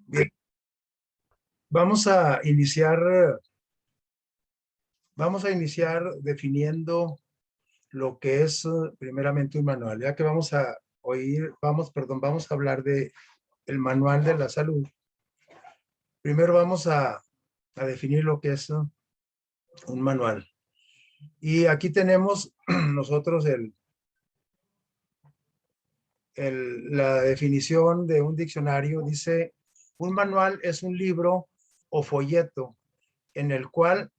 Bien, vamos a iniciar, definiendo lo que es primeramente un manual. Ya que vamos a hablar de el manual de la salud. Primero vamos a definir lo que es un manual. Y aquí tenemos nosotros la definición de un diccionario. Dice, un manual es un libro o folleto en el cual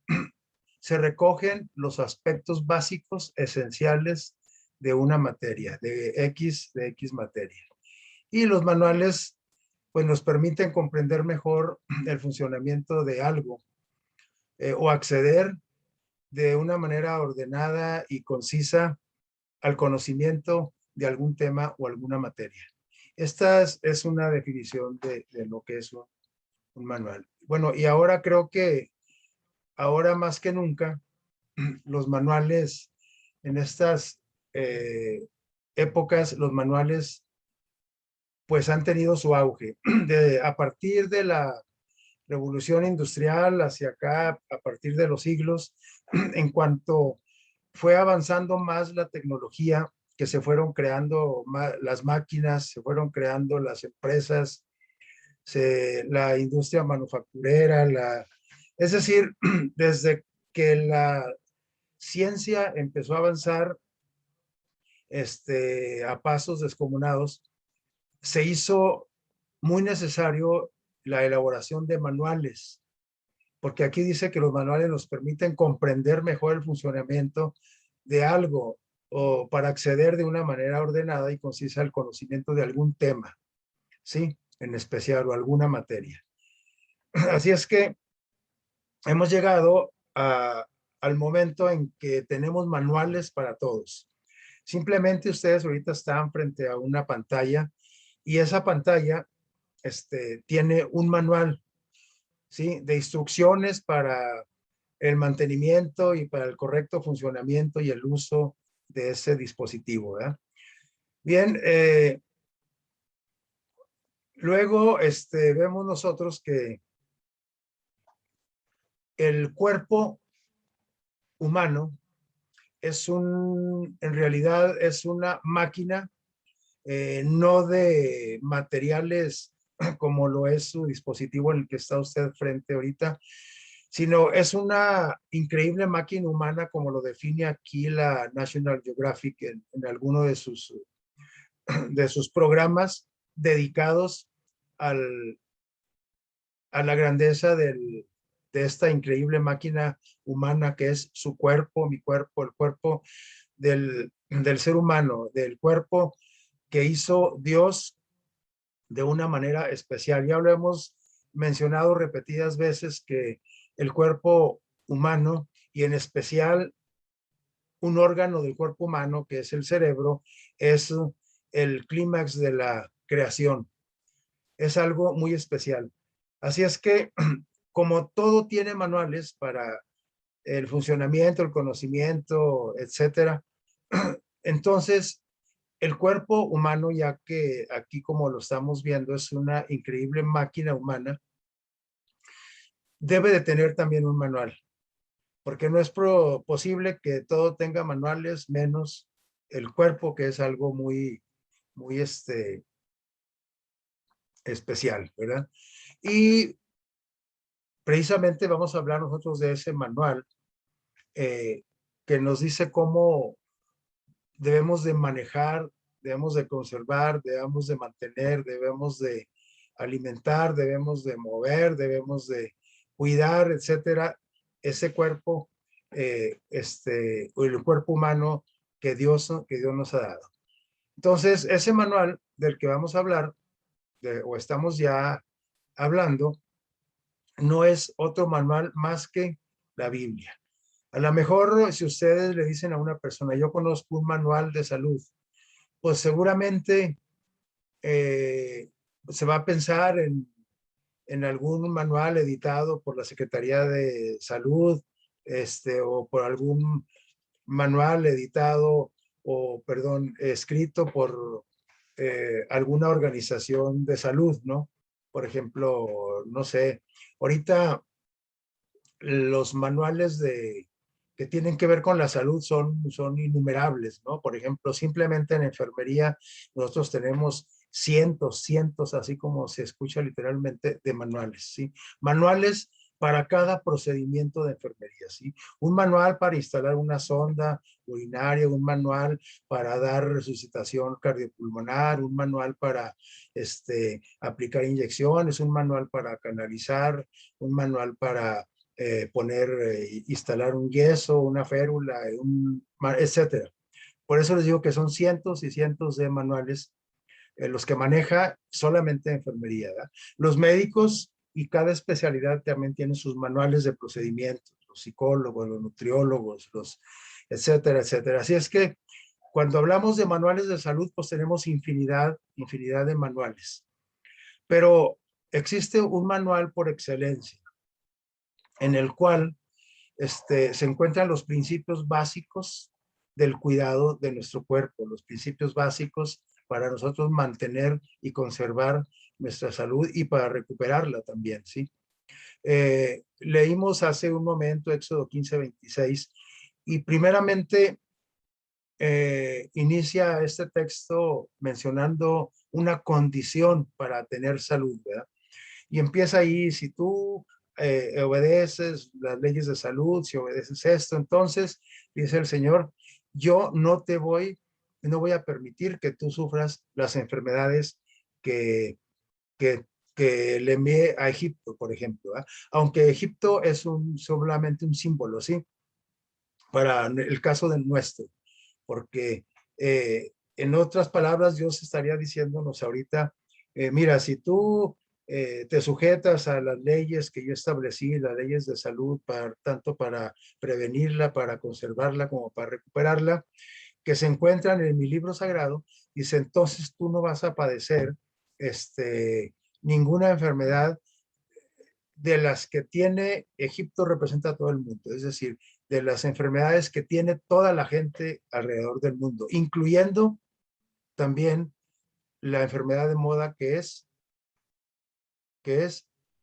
se recogen los aspectos básicos esenciales de una materia, de X materia. Y los manuales, pues, nos permiten comprender mejor el funcionamiento de algo o acceder de una manera ordenada y concisa al conocimiento de algún tema o alguna materia. Esta es una definición de lo que es un manual. Bueno, y ahora creo que ahora más que nunca, los manuales en estas eh, épocas, los manuales pues han tenido su auge. A partir de la revolución industrial hacia acá, a partir de los siglos, en cuanto fue avanzando más la tecnología, que se fueron creando las máquinas, se fueron creando las empresas, la industria manufacturera, es decir, desde que la ciencia empezó a avanzar a pasos descomunados, se hizo muy necesario la elaboración de manuales, porque aquí dice que los manuales nos permiten comprender mejor el funcionamiento de algo o para acceder de una manera ordenada y concisa al conocimiento de algún tema, ¿sí? En especial o alguna materia. Así es que hemos llegado al momento en que tenemos manuales para todos. Simplemente ustedes ahorita están frente a una pantalla y esa pantalla tiene un manual, ¿sí? De instrucciones para el mantenimiento y para el correcto funcionamiento y el uso de ese dispositivo, ¿verdad? Bien, luego vemos nosotros que el cuerpo humano en realidad es una máquina, no de materiales como lo es su dispositivo en el que está usted frente ahorita, sino es una increíble máquina humana, como lo define aquí la National Geographic en alguno de sus programas dedicados al, a la grandeza de esta increíble máquina humana que es su cuerpo, mi cuerpo, el cuerpo del ser humano, del cuerpo que hizo Dios de una manera especial. Ya lo hemos mencionado repetidas veces que el cuerpo humano y en especial un órgano del cuerpo humano que es el cerebro es el clímax de la creación. Es algo muy especial. Así es que como todo tiene manuales para el funcionamiento, el conocimiento, etcétera, entonces el cuerpo humano, ya que aquí como lo estamos viendo es una increíble máquina humana, debe de tener también un manual, porque no es posible que todo tenga manuales menos el cuerpo, que es algo muy, muy especial, ¿verdad? Y precisamente vamos a hablar nosotros de ese manual eh, que nos dice cómo debemos de manejar, debemos de conservar, debemos de mantener, debemos de alimentar, debemos de mover, debemos de cuidar, etcétera, ese cuerpo, o el cuerpo humano que Dios nos ha dado. Entonces, ese manual del que vamos a hablar, o estamos ya hablando, no es otro manual más que la Biblia. A lo mejor si ustedes le dicen a una persona, yo conozco un manual de salud, pues seguramente eh, se va a pensar en algún manual editado por la Secretaría de Salud, o por algún manual editado o, perdón, escrito por alguna organización de salud, ¿no? por ejemplo, no sé, ahorita los manuales que tienen que ver con la salud son innumerables, ¿no? Por ejemplo, simplemente en enfermería nosotros tenemos cientos, así como se escucha literalmente, de manuales, ¿sí? Manuales para cada procedimiento de enfermería, ¿sí? Un manual para instalar una sonda urinaria, un manual para dar resucitación cardiopulmonar, un manual para aplicar inyecciones, un manual para canalizar, un manual para instalar un yeso, una férula, etcétera. Por eso les digo que son cientos y cientos de manuales los que maneja solamente enfermería, ¿verdad? Los médicos y cada especialidad también tienen sus manuales de procedimientos, los psicólogos, los nutriólogos, etcétera. Así es que cuando hablamos de manuales de salud, pues tenemos infinidad de manuales. Pero existe un manual por excelencia en el cual se encuentran los principios básicos del cuidado de nuestro cuerpo, los principios básicos para nosotros mantener y conservar nuestra salud y para recuperarla también, ¿sí? Leímos hace un momento Éxodo 15:26 y primeramente inicia este texto mencionando una condición para tener salud, ¿verdad? Y empieza ahí, si tú obedeces las leyes de salud, si obedeces esto, entonces, dice el Señor, yo no voy a permitir que tú sufras las enfermedades que, que, que le envié a Egipto, por ejemplo, ¿eh? Aunque Egipto es solamente un símbolo, ¿sí? Para el caso del nuestro, porque en otras palabras, Dios estaría diciéndonos ahorita, mira, si tú te sujetas a las leyes que yo establecí, las leyes de salud, tanto para prevenirla, para conservarla, como para recuperarla, que se encuentran en mi libro sagrado, dice, entonces tú no vas a padecer ninguna enfermedad de las que tiene Egipto representa a todo el mundo, es decir, de las enfermedades que tiene toda la gente alrededor del mundo, incluyendo también la enfermedad de moda que es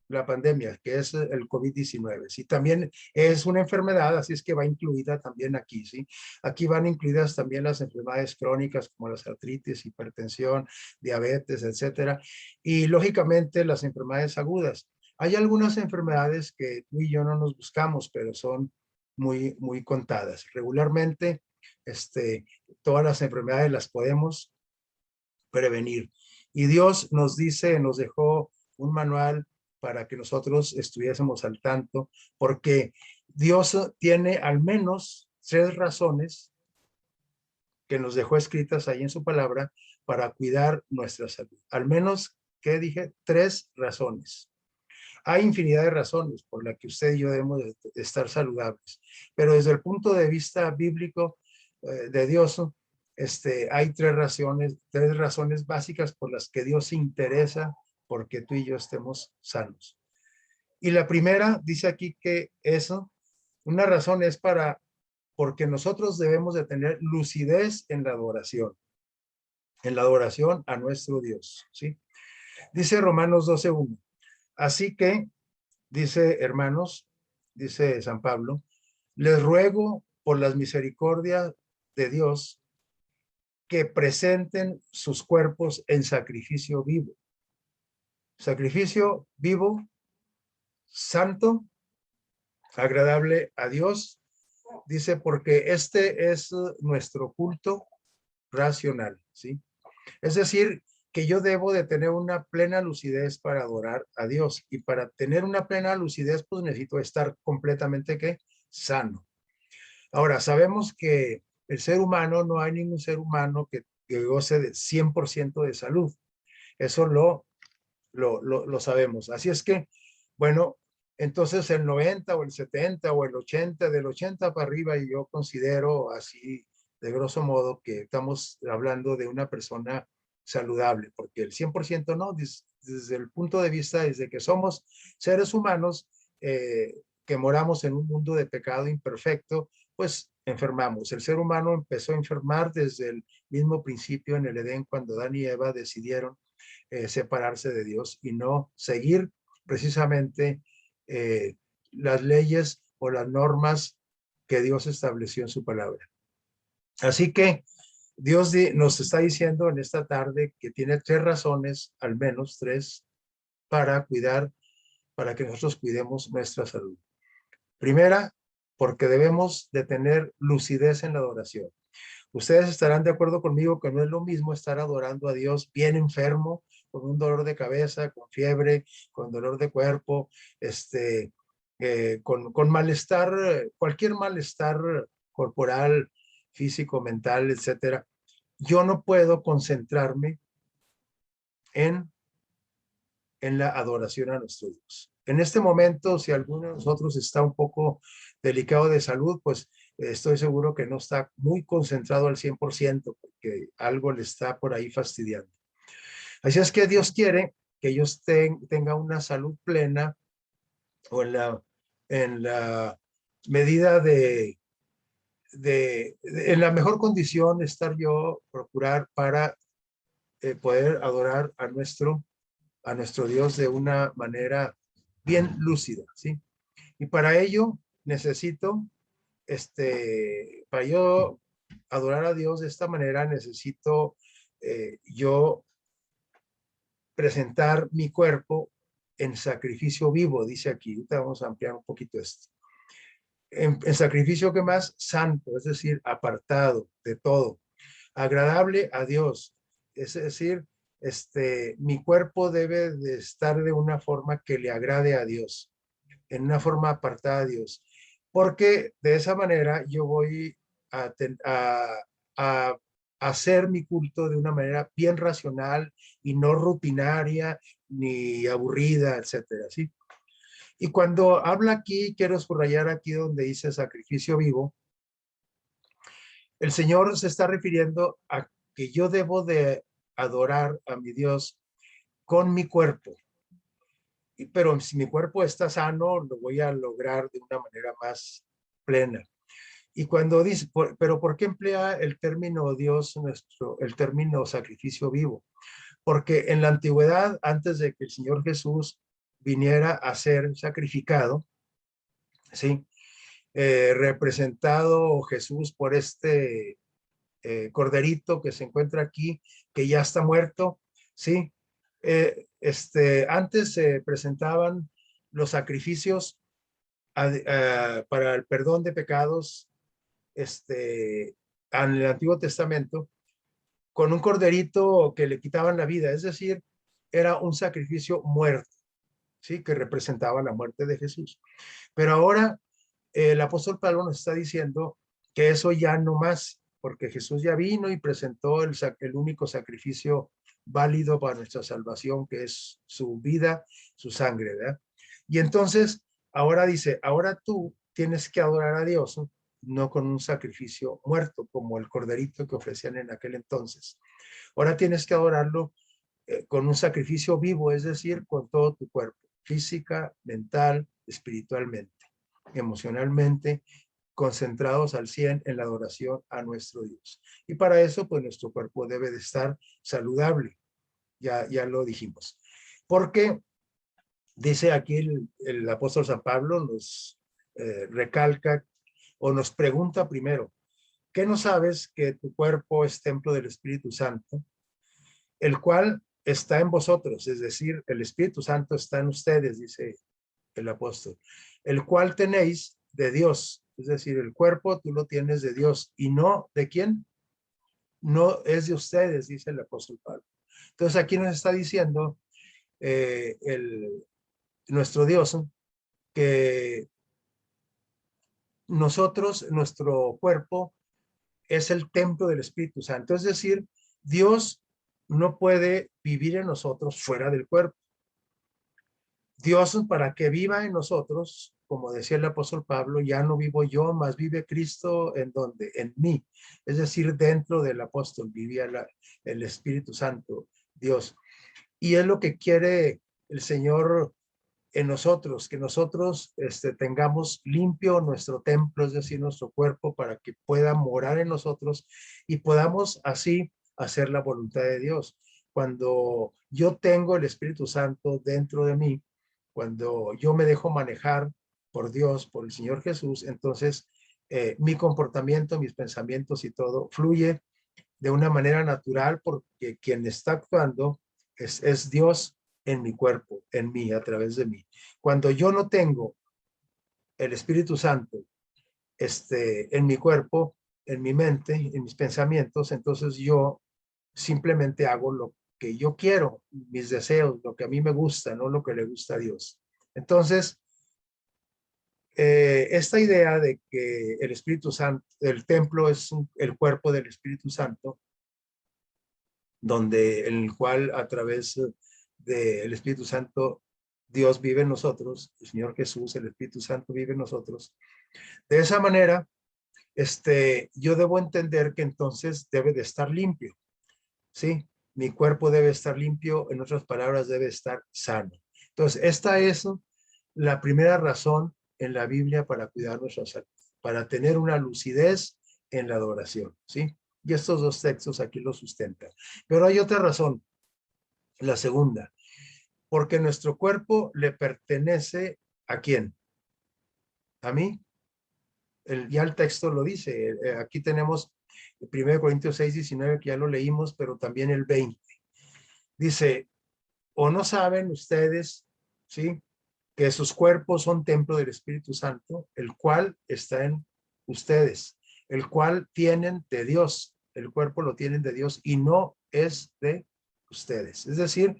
la pandemia, que es el COVID-19. ¿Sí? También es una enfermedad, así es que va incluida también aquí. ¿Sí? Aquí van incluidas también las enfermedades crónicas como las artritis, hipertensión, diabetes, etcétera. Y lógicamente las enfermedades agudas. Hay algunas enfermedades que tú y yo no nos buscamos, pero son muy contadas. Regularmente, todas las enfermedades las podemos prevenir. Y Dios nos dice, nos dejó un manual para que nosotros estuviésemos al tanto, porque Dios tiene al menos 3 razones que nos dejó escritas ahí en su palabra para cuidar nuestra salud. Al menos, ¿qué dije? 3 razones. Hay infinidad de razones por las que usted y yo debemos de estar saludables, pero desde el punto de vista bíblico de Dios, hay 3 razones básicas por las que Dios se interesa porque tú y yo estemos sanos. Y la primera dice aquí que una razón es porque nosotros debemos de tener lucidez en la adoración a nuestro Dios, ¿sí? Dice Romanos 12:1. Así que, dice hermanos, dice San Pablo, les ruego por las misericordias de Dios que presenten sus cuerpos en sacrificio vivo. Sacrificio vivo, santo, agradable a Dios, dice, porque este es nuestro culto racional, ¿sí? Es decir, que yo debo de tener una plena lucidez para adorar a Dios. Y para tener una plena lucidez, pues necesito estar completamente, ¿qué? Sano. Ahora, sabemos que el ser humano, no hay ningún ser humano que goce de 100% de salud. Eso lo sabemos. Así es que, bueno, entonces el 90 o el 70 o el 80, del 80 para arriba, y yo considero así, de grosso modo, que estamos hablando de una persona saludable, porque el 100% no, desde el punto de vista, desde que somos seres humanos, que moramos en un mundo de pecado imperfecto, pues enfermamos. El ser humano empezó a enfermar desde el mismo principio en el Edén, cuando Adán y Eva decidieron separarse de Dios y no seguir precisamente las leyes o las normas que Dios estableció en su palabra. Así que Dios nos está diciendo en esta tarde que tiene tres razones, al menos tres, para cuidar, para que nosotros cuidemos nuestra salud. Primera, porque debemos de tener lucidez en la adoración. Ustedes estarán de acuerdo conmigo que no es lo mismo estar adorando a Dios bien enfermo, con un dolor de cabeza, con fiebre, con dolor de cuerpo, con malestar, cualquier malestar corporal, físico, mental, etcétera. Yo no puedo concentrarme en la adoración a nuestro Dios. En este momento, si alguno de nosotros está un poco delicado de salud, pues estoy seguro que no está muy concentrado al 100% porque algo le está por ahí fastidiando. Así es que Dios quiere que ellos tengan una salud plena o en la medida en la mejor condición estar yo, procurar para poder adorar a nuestro Dios de una manera bien lúcida, ¿sí? Y para ello necesito, para yo adorar a Dios de esta manera, necesito yo presentar mi cuerpo en sacrificio vivo, dice aquí. Ahorita vamos a ampliar un poquito esto. En sacrificio que más santo, es decir, apartado de todo, agradable a Dios, es decir, mi cuerpo debe de estar de una forma que le agrade a Dios, en una forma apartada a Dios, porque de esa manera yo voy a hacer mi culto de una manera bien racional y no rutinaria ni aburrida, etcétera, ¿sí? Y cuando habla aquí, quiero subrayar aquí donde dice sacrificio vivo, el Señor se está refiriendo a que yo debo de adorar a mi Dios con mi cuerpo. Pero si mi cuerpo está sano, lo voy a lograr de una manera más plena. Y cuando dice, pero ¿por qué emplea el término Dios el término sacrificio vivo? Porque en la antigüedad, antes de que el Señor Jesús viniera a ser sacrificado, ¿sí? Representado Jesús por este corderito que se encuentra aquí, que ya está muerto, ¿sí? Antes se presentaban los sacrificios para el perdón de pecados, en el Antiguo Testamento, con un corderito que le quitaban la vida, es decir, era un sacrificio muerto, ¿sí? Que representaba la muerte de Jesús. Pero ahora el apóstol Pablo nos está diciendo que eso ya no más, porque Jesús ya vino y presentó el único sacrificio válido para nuestra salvación, que es su vida, su sangre, ¿verdad? Y entonces, ahora dice, ahora tú tienes que adorar a Dios, no con un sacrificio muerto, como el corderito que ofrecían en aquel entonces. Ahora tienes que adorarlo con un sacrificio vivo, es decir, con todo tu cuerpo, física, mental, espiritualmente, emocionalmente, concentrados al 100 en la adoración a nuestro Dios. Y para eso, pues nuestro cuerpo debe de estar saludable, ya lo dijimos. Porque dice aquí el apóstol San Pablo, nos recalca o nos pregunta primero, ¿qué no sabes que tu cuerpo es templo del Espíritu Santo, el cual está en vosotros? Es decir, el Espíritu Santo está en ustedes, dice el apóstol, el cual tenéis de Dios. Es decir, el cuerpo tú lo tienes de Dios y no de quién, no es de ustedes, dice el apóstol Pablo. Entonces aquí nos está diciendo nuestro Dios que nosotros, nuestro cuerpo es el templo del Espíritu Santo. Es decir, Dios no puede vivir en nosotros fuera del cuerpo. Dios, para que viva en nosotros, como decía el apóstol Pablo, ya no vivo yo, mas vive Cristo en donde, en mí. Es decir, dentro del apóstol vivía el Espíritu Santo, Dios. Y es lo que quiere el Señor en nosotros, que nosotros tengamos limpio nuestro templo, es decir, nuestro cuerpo, para que pueda morar en nosotros y podamos así hacer la voluntad de Dios. cuando yo tengo el Espíritu Santo dentro de mí, cuando yo me dejo manejar por Dios, por el Señor Jesús, entonces mi comportamiento, mis pensamientos y todo fluye de una manera natural porque quien está actuando es Dios en mi cuerpo, en mí, a través de mí. Cuando yo no tengo el Espíritu Santo en mi cuerpo, en mi mente, en mis pensamientos, entonces yo simplemente hago lo que yo quiero, mis deseos, lo que a mí me gusta, no lo que le gusta a Dios. Entonces, esta idea de que el Espíritu Santo, el templo es el cuerpo del Espíritu Santo, donde en el cual a través del Espíritu Santo Dios vive en nosotros, el Señor Jesús, el Espíritu Santo vive en nosotros. De esa manera, yo debo entender que entonces debe de estar limpio, ¿sí? Mi cuerpo debe estar limpio, en otras palabras, debe estar sano. Entonces, esta es la primera razón en la Biblia para cuidar nuestra salud, para tener una lucidez en la adoración, ¿sí? Y estos dos textos aquí lo sustentan. Pero hay otra razón, la segunda, porque nuestro cuerpo le pertenece ¿a quién? ¿A mí? Ya el texto lo dice. Aquí tenemos el 1 Corintios 6:19, que ya lo leímos, pero también el 20. Dice, ¿o no saben ustedes, sí, que sus cuerpos son templo del Espíritu Santo, el cual está en ustedes, el cual tienen de Dios, el cuerpo lo tienen de Dios y no es de ustedes? Es decir,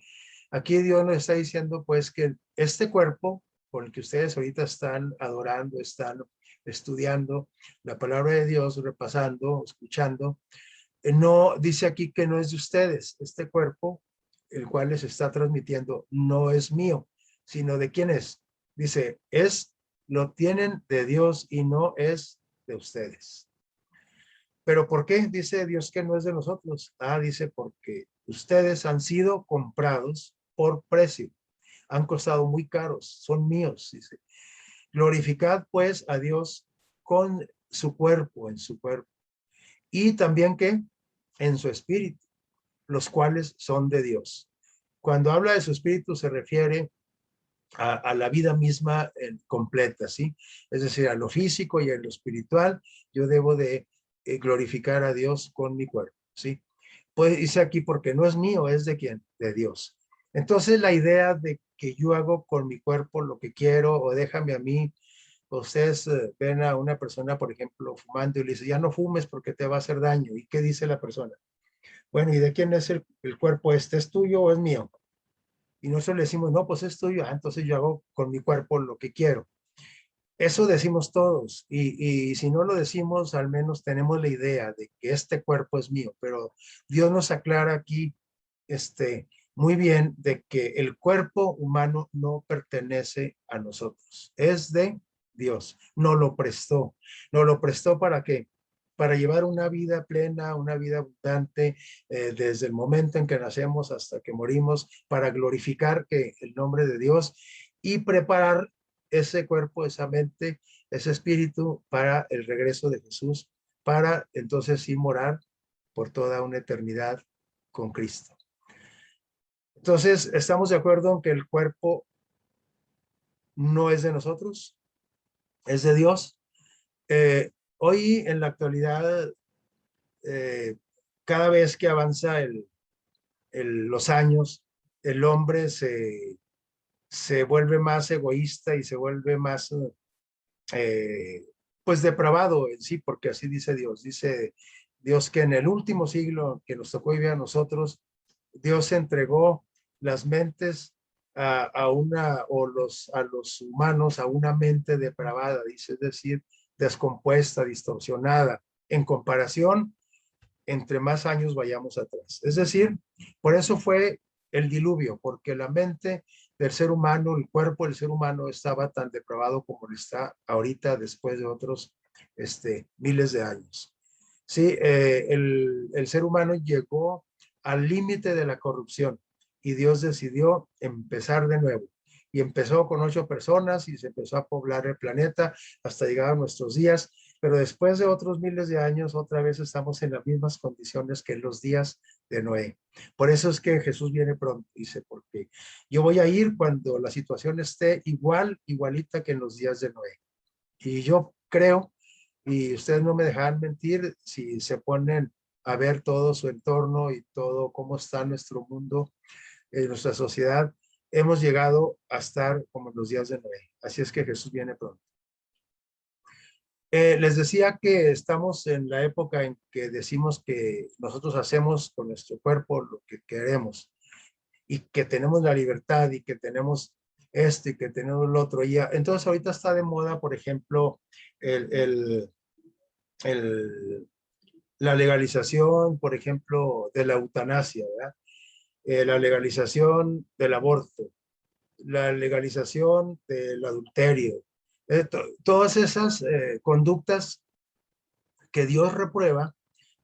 aquí Dios nos está diciendo pues que este cuerpo con el que ustedes ahorita están adorando, están estudiando la palabra de Dios, repasando, escuchando, no dice aquí que no es de ustedes. Este cuerpo, el cual les está transmitiendo, no es mío, sino de quién es. Dice, lo tienen de Dios y no es de ustedes. ¿Pero por qué? Dice Dios que no es de nosotros. Dice porque ustedes han sido comprados por precio. Han costado muy caros, son míos, dice. Glorificad pues a Dios con su cuerpo, en su cuerpo. Y también que en su espíritu, los cuales son de Dios. Cuando habla de su espíritu se refiere a la vida misma completa, ¿sí? Es decir, a lo físico y a lo espiritual, yo debo de glorificar a Dios con mi cuerpo, ¿sí? Pues dice aquí, porque no es mío, es de quién, de Dios. Entonces la idea de que yo hago con mi cuerpo lo que quiero o déjame a mí, ustedes ven a una persona, por ejemplo, fumando y le dice, ya no fumes porque te va a hacer daño. ¿Y qué dice la persona? Bueno, ¿y de quién es el cuerpo este? ¿Es tuyo o es mío? Y nosotros le decimos, no, pues es tuyo. Entonces yo hago con mi cuerpo lo que quiero. Eso decimos todos. Y si no lo decimos, al menos tenemos la idea de que este cuerpo es mío. Pero Dios nos aclara aquí, muy bien, de que el cuerpo humano no pertenece a nosotros. Es de Dios. Nos lo prestó. ¿Nos lo prestó para qué? Para llevar una vida plena, una vida abundante, desde el momento en que nacemos hasta que morimos, para glorificar el nombre de Dios y preparar ese cuerpo, esa mente, ese espíritu para el regreso de Jesús, para entonces sí morar por toda una eternidad con Cristo. Entonces, ¿estamos de acuerdo en que el cuerpo no es de nosotros? Es de Dios. Hoy en la actualidad, eh, cada vez que avanza los años, el hombre se vuelve más egoísta y se vuelve más, pues depravado en sí, porque así dice Dios que en el último siglo que nos tocó vivir a nosotros, Dios entregó las mentes a los humanos a una mente depravada, dice, es decir, descompuesta, distorsionada, en comparación entre más años vayamos atrás. Es decir, por eso fue el diluvio, porque la mente del ser humano, el cuerpo del ser humano estaba tan depravado como lo está ahorita después de otros miles de años. Sí, el ser humano llegó al límite de la corrupción y Dios decidió empezar de nuevo. Y empezó con 8 personas y se empezó a poblar el planeta hasta llegar a nuestros días. Pero después de otros miles de años, otra vez estamos en las mismas condiciones que en los días de Noé. Por eso es que Jesús viene pronto, dice, porque yo voy a ir cuando la situación esté igualita que en los días de Noé. Y yo creo, y ustedes no me dejarán mentir, si se ponen a ver todo su entorno y todo cómo está nuestro mundo, nuestra sociedad, hemos llegado a estar como en los días de Noé. Así es que Jesús viene pronto. Les decía que estamos en la época en que decimos que nosotros hacemos con nuestro cuerpo lo que queremos y que tenemos la libertad y que tenemos esto y que tenemos lo otro. Y entonces ahorita está de moda, por ejemplo, el, el, el, la legalización, por ejemplo, de la eutanasia, ¿verdad? La legalización del aborto, la legalización del adulterio, todas esas conductas que Dios reprueba,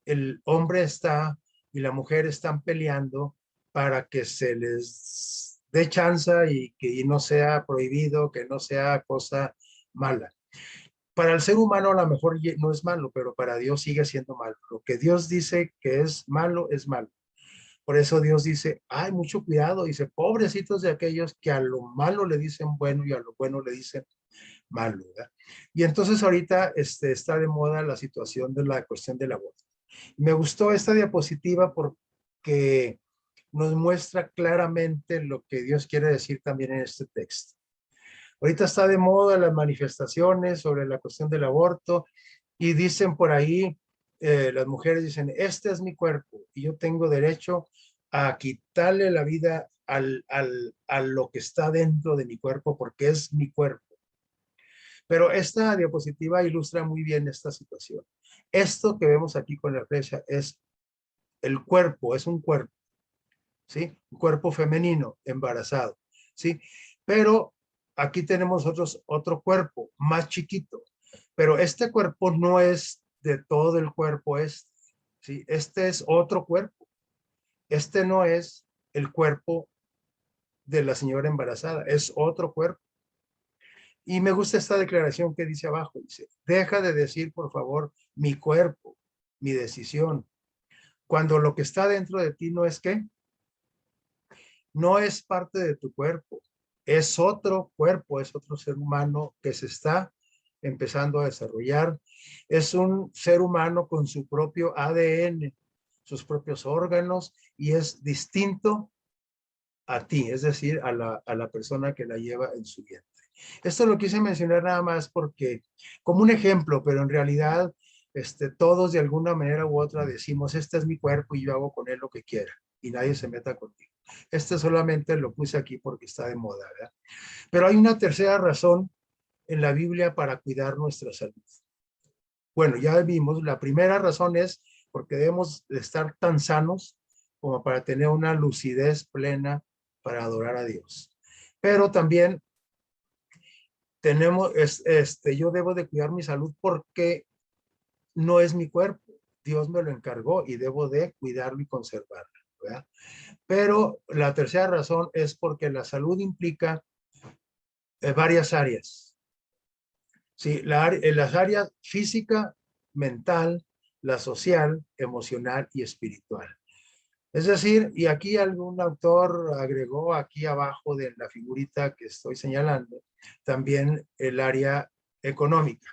el hombre está y la mujer están peleando para que se les dé chance y que no sea prohibido, que no sea cosa mala. Para el ser humano a lo mejor no es malo, pero para Dios sigue siendo malo. Lo que Dios dice que es malo, es malo. Por eso Dios dice, ay, mucho cuidado, dice, pobrecitos de aquellos que a lo malo le dicen bueno y a lo bueno le dicen malo, ¿verdad? Y entonces ahorita está de moda la situación de la cuestión del aborto. Me gustó esta diapositiva porque nos muestra claramente lo que Dios quiere decir también en este texto. Ahorita está de moda las manifestaciones sobre la cuestión del aborto y dicen por ahí, las mujeres dicen, este es mi cuerpo y yo tengo derecho a quitarle la vida a lo que está dentro de mi cuerpo porque es mi cuerpo. Pero esta diapositiva ilustra muy bien esta situación. Esto que vemos aquí con la flecha es el cuerpo, es un cuerpo, ¿sí? Un cuerpo femenino, embarazado, ¿sí? Pero aquí tenemos otro cuerpo más chiquito, pero este cuerpo no es de todo el cuerpo ¿sí? Este es otro cuerpo. Este no es el cuerpo de la señora embarazada, es otro cuerpo. Y me gusta esta declaración que dice abajo, dice, deja de decir, por favor, mi cuerpo, mi decisión, cuando lo que está dentro de ti no es qué, no es parte de tu cuerpo, es otro cuerpo, es otro ser humano que se está empezando a desarrollar, es un ser humano con su propio ADN, sus propios órganos y es distinto a ti, es decir, a la persona que la lleva en su vientre. Esto lo quise mencionar nada más porque, como un ejemplo, pero en realidad todos de alguna manera u otra decimos, este es mi cuerpo y yo hago con él lo que quiera y nadie se meta contigo. Este solamente lo puse aquí porque está de moda, ¿verdad? Pero hay una tercera razón en la Biblia para cuidar nuestra salud. Bueno, ya vimos, la primera razón es porque debemos de estar tan sanos como para tener una lucidez plena para adorar a Dios. Pero también yo debo de cuidar mi salud porque no es mi cuerpo. Dios me lo encargó y debo de cuidarlo y conservarlo, ¿verdad? Pero la tercera razón es porque la salud implica varias áreas. Sí, las áreas física, mental, la social, emocional y espiritual. Es decir, y aquí algún autor agregó aquí abajo de la figurita que estoy señalando, también el área económica.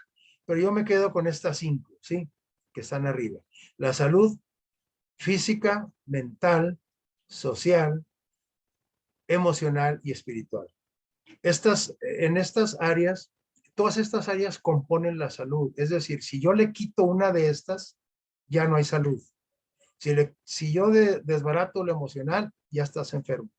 Pero yo me quedo con estas 5, ¿sí? Que están arriba. La salud física, mental, social, emocional y espiritual. En estas áreas, todas estas áreas componen la salud. Es decir, si yo le quito una de estas, ya no hay salud. Si yo desbarato lo emocional, ya estás enfermo.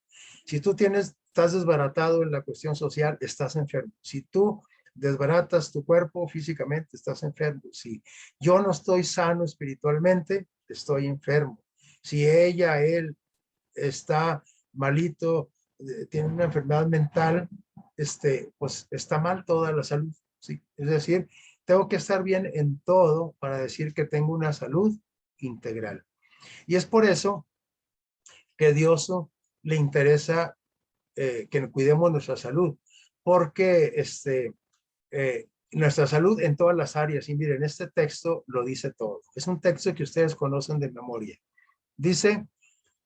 Si tú estás desbaratado en la cuestión social, estás enfermo. Si tú desbaratas tu cuerpo físicamente, estás enfermo. Si yo no estoy sano espiritualmente, estoy enfermo. Si él está malito, tiene una enfermedad mental, pues está mal toda la salud. ¿Sí? Es decir, tengo que estar bien en todo para decir que tengo una salud integral. Y es por eso que a Dios le interesa que cuidemos nuestra salud, porque nuestra salud en todas las áreas, y miren, este texto lo dice todo. Es un texto que ustedes conocen de memoria. Dice,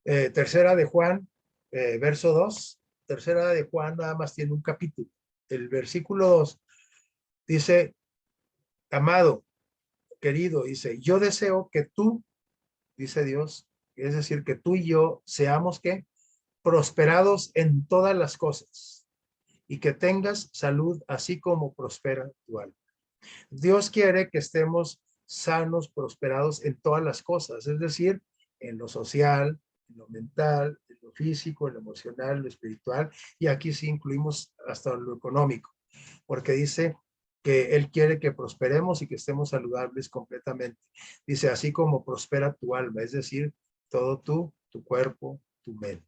Tercera de Juan, verso 2. Tercera de Juan nada más tiene un capítulo. El versículo 2 dice, amado, querido, dice, yo deseo que tú, dice Dios, es decir, que tú y yo seamos que prosperados en todas las cosas y que tengas salud así como prospera tu alma. Dios quiere que estemos sanos, prosperados en todas las cosas, es decir, en lo social, en lo mental, en lo físico, en lo emocional, en lo espiritual, y aquí sí incluimos hasta lo económico, porque dice que Él quiere que prosperemos y que estemos saludables completamente. Dice, así como prospera tu alma, es decir, todo tú, tu cuerpo, tu mente.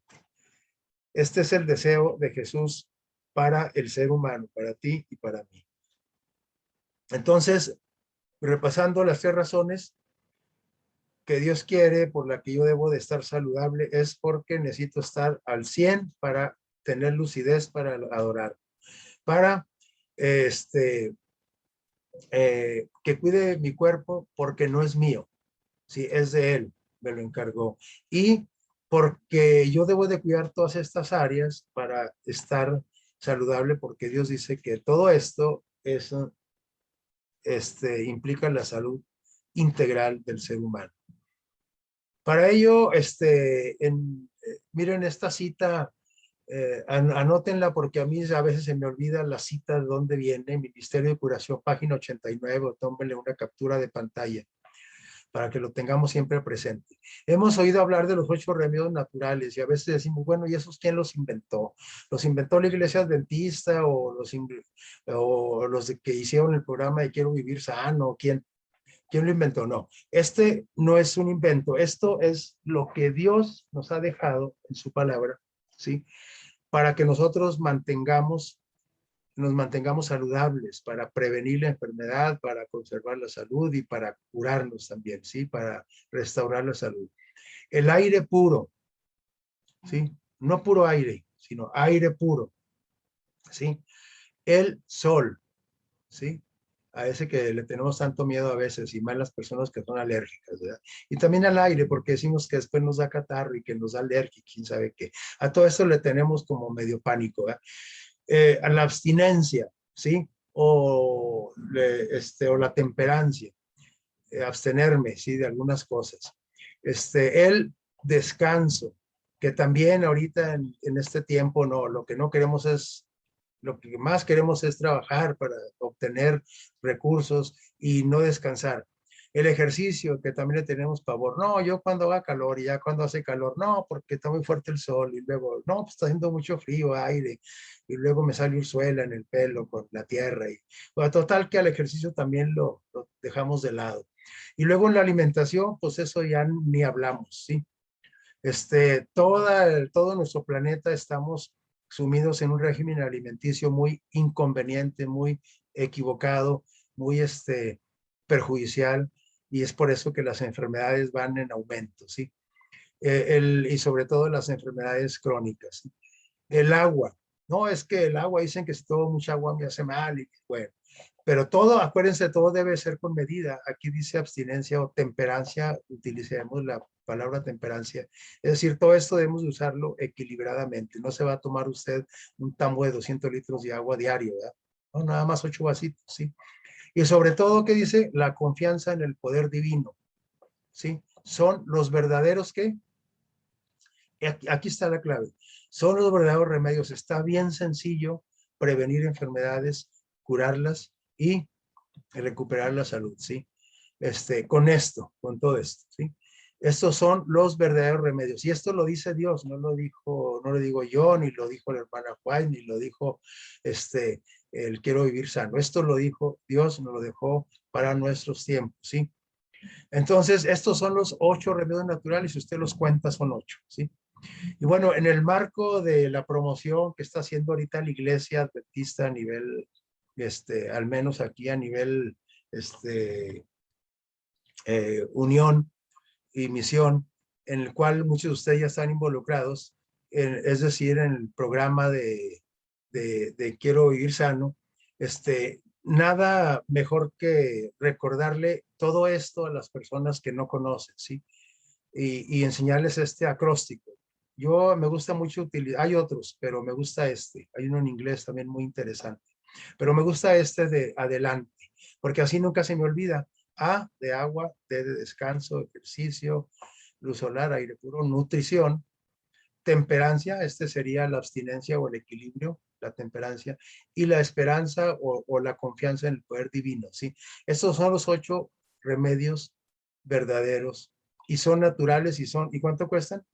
Este es el deseo de Jesús para el ser humano, para ti y para mí. Entonces, repasando las 3 razones que Dios quiere por la que yo debo de estar saludable, es porque necesito estar al 100 para tener lucidez para adorar, para que cuide mi cuerpo porque no es mío, sí, es de Él, me lo encargó. Y porque yo debo de cuidar todas estas áreas para estar saludable, porque Dios dice que todo esto es, implica la salud integral del ser humano. Para ello, miren esta cita, anótenla porque a mí a veces se me olvida la cita de dónde viene, Ministerio de Curación, página 89, o tómenle una captura de pantalla para que lo tengamos siempre presente. Hemos oído hablar de los 8 remedios naturales y a veces decimos, bueno, ¿y esos quién los inventó? ¿Los inventó la iglesia adventista o los que hicieron el programa de Quiero Vivir Sano? ¿Quién lo inventó? No, este no es un invento, esto es lo que Dios nos ha dejado en su palabra, ¿sí? Para que nosotros nos mantengamos saludables, para prevenir la enfermedad, para conservar la salud y para curarnos también, ¿sí? Para restaurar la salud. El aire puro, ¿sí? No puro aire, sino aire puro, ¿sí? El sol, ¿sí? A ese que le tenemos tanto miedo a veces, y más las personas que son alérgicas, ¿verdad? Y también al aire, porque decimos que después nos da catarro y que nos da alergia, quién sabe qué. A todo esto le tenemos como medio pánico, ¿verdad? A la abstinencia, ¿sí? O la temperancia, abstenerme, ¿sí? De algunas cosas. El descanso, que también ahorita en este tiempo no, lo que más queremos es trabajar para obtener recursos y no descansar. El ejercicio, que también le tenemos pavor. No, yo cuando haga calor y ya cuando hace calor, no, porque está muy fuerte el sol y luego, no, pues está haciendo mucho frío, aire, y luego me sale ursuela en el pelo con la tierra. Y, bueno, total que al ejercicio también lo dejamos de lado. Y luego en la alimentación, pues eso ya ni hablamos, ¿sí? Todo nuestro planeta estamos sumidos en un régimen alimenticio muy inconveniente, muy equivocado, muy perjudicial, y es por eso que las enfermedades van en aumento, ¿sí? Y sobre todo las enfermedades crónicas, ¿sí? El agua, no es que el agua, dicen que si tomo mucha agua me hace mal, y bueno, pero todo, acuérdense, todo debe ser con medida. Aquí dice abstinencia o temperancia, utilicemos la palabra temperancia. Es decir, todo esto debemos usarlo equilibradamente. No se va a tomar usted un tambo de 200 litros de agua diario, ¿verdad? No, nada más 8 vasitos, ¿sí? Y sobre todo, ¿qué dice? La confianza en el poder divino, ¿sí? Son los verdaderos, ¿qué? Aquí está la clave. Son los verdaderos remedios. Está bien sencillo prevenir enfermedades, curarlas y recuperar la salud, ¿sí? Con todo esto, ¿sí? Estos son los verdaderos remedios. Y esto lo dice Dios, no lo digo yo, ni lo dijo la hermana Juan, ni lo dijo el quiero vivir sano. Esto lo dijo Dios, nos lo dejó para nuestros tiempos, ¿sí? Entonces, estos son los 8 remedios naturales, si usted los cuenta, son 8, ¿sí? Y bueno, en el marco de la promoción que está haciendo ahorita la iglesia adventista a nivel, al menos aquí a nivel, unión y misión, en el cual muchos de ustedes ya están involucrados, es decir, en el programa de Quiero Vivir Sano, nada mejor que recordarle todo esto a las personas que no conocen, ¿sí? y enseñarles este acróstico. Yo me gusta mucho utilizar, hay otros, pero me gusta este. Hay uno en inglés también muy interesante. Pero me gusta este de adelante, porque así nunca se me olvida. A de agua, D de descanso, ejercicio, luz solar, aire puro, nutrición, temperancia, este sería la abstinencia o el equilibrio, la temperancia, y la esperanza o la confianza en el poder divino, ¿sí? Estos son los 8 remedios verdaderos y son naturales ¿y cuánto cuestan?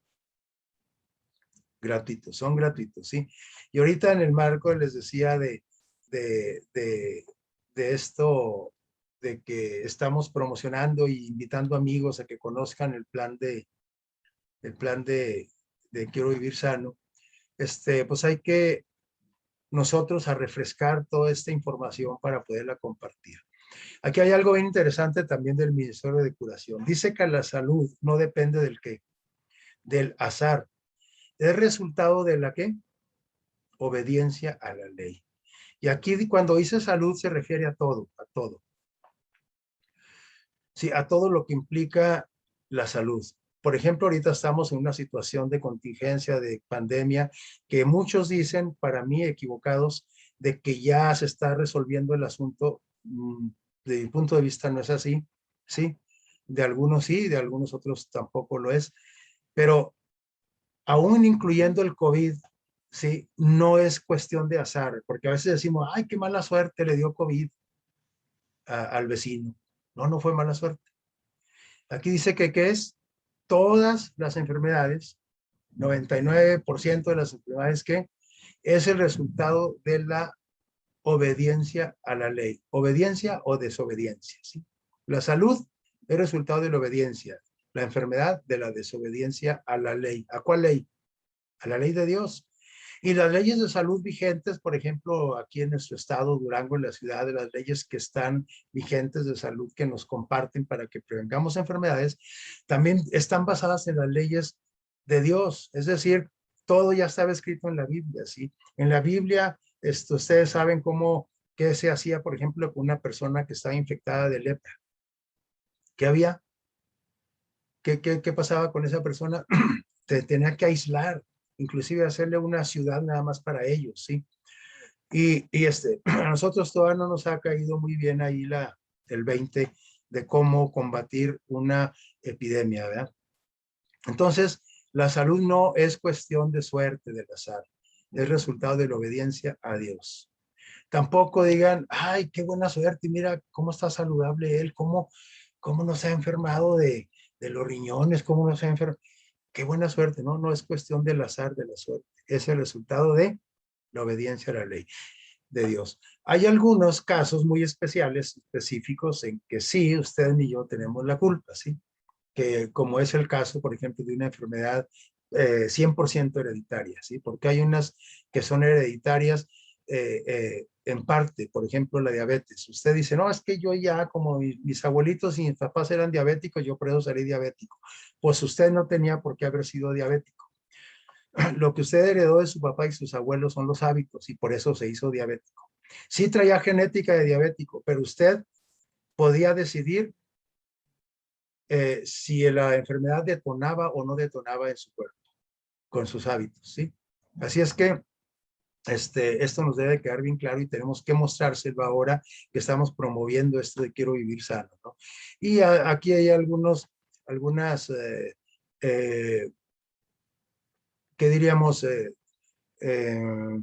Gratuitos, son gratuitos, ¿sí? Y ahorita en el marco les decía de, de, de esto, de que estamos promocionando y invitando amigos a que conozcan el plan de Quiero Vivir Sano, pues hay que nosotros a refrescar toda esta información para poderla compartir. Aquí hay algo bien interesante también del Ministerio de Curación. Dice que la salud no depende del qué, del azar. Es resultado de la qué, obediencia a la ley. Y aquí cuando dice salud se refiere a todo, a todo. Sí, a todo lo que implica la salud. Por ejemplo, ahorita estamos en una situación de contingencia, de pandemia, que muchos dicen, para mí equivocados, de que ya se está resolviendo el asunto. De mi punto de vista no es así, ¿sí? De algunos sí, de algunos otros tampoco lo es. Pero aún incluyendo el COVID, ¿sí? No es cuestión de azar, porque a veces decimos, ay, qué mala suerte le dio COVID al vecino. No, no fue mala suerte. Aquí dice que ¿qué es? Todas las enfermedades, 99% de las enfermedades que es el resultado de la obediencia a la ley. Obediencia o desobediencia, ¿sí? La salud es resultado de la obediencia. La enfermedad de la desobediencia a la ley. ¿A cuál ley? A la ley de Dios. Y las leyes de salud vigentes, por ejemplo, aquí en nuestro estado, Durango, en la ciudad, de las leyes que están vigentes de salud que nos comparten para que prevengamos enfermedades, también están basadas en las leyes de Dios. Es decir, todo ya estaba escrito en la Biblia, ¿sí? En la Biblia, ustedes saben cómo, qué se hacía, por ejemplo, con una persona que estaba infectada de lepra. ¿Qué había? ¿Qué pasaba con esa persona? Tenía que aislar, inclusive hacerle una ciudad nada más para ellos, ¿sí? A nosotros todavía no nos ha caído muy bien ahí el 20 de cómo combatir una epidemia, ¿verdad? Entonces, la salud no es cuestión de suerte, del azar, es resultado de la obediencia a Dios. Tampoco digan, ay, qué buena suerte, mira cómo está saludable él, cómo no se ha enfermado de los riñones, cómo no se ha enfermado. Qué buena suerte, ¿no? No es cuestión del azar, de la suerte, es el resultado de la obediencia a la ley de Dios. Hay algunos casos muy especiales, específicos, en que sí, usted ni yo tenemos la culpa, ¿sí? Que como es el caso, por ejemplo, de una enfermedad 100% hereditaria, ¿sí? Porque hay unas que son hereditarias en parte, por ejemplo, la diabetes. Usted dice, no, es que yo ya, como mis abuelitos y mis papás eran diabéticos, yo por eso salí diabético. Pues usted no tenía por qué haber sido diabético. Lo que usted heredó de su papá y sus abuelos son los hábitos y por eso se hizo diabético. Sí traía genética de diabético, pero usted podía decidir si la enfermedad detonaba o no detonaba en su cuerpo con sus hábitos, ¿sí? Así es que esto nos debe quedar bien claro y tenemos que mostrárselo ahora que estamos promoviendo esto de quiero vivir sano, ¿no? Y aquí hay algunas, ¿qué diríamos? Eh,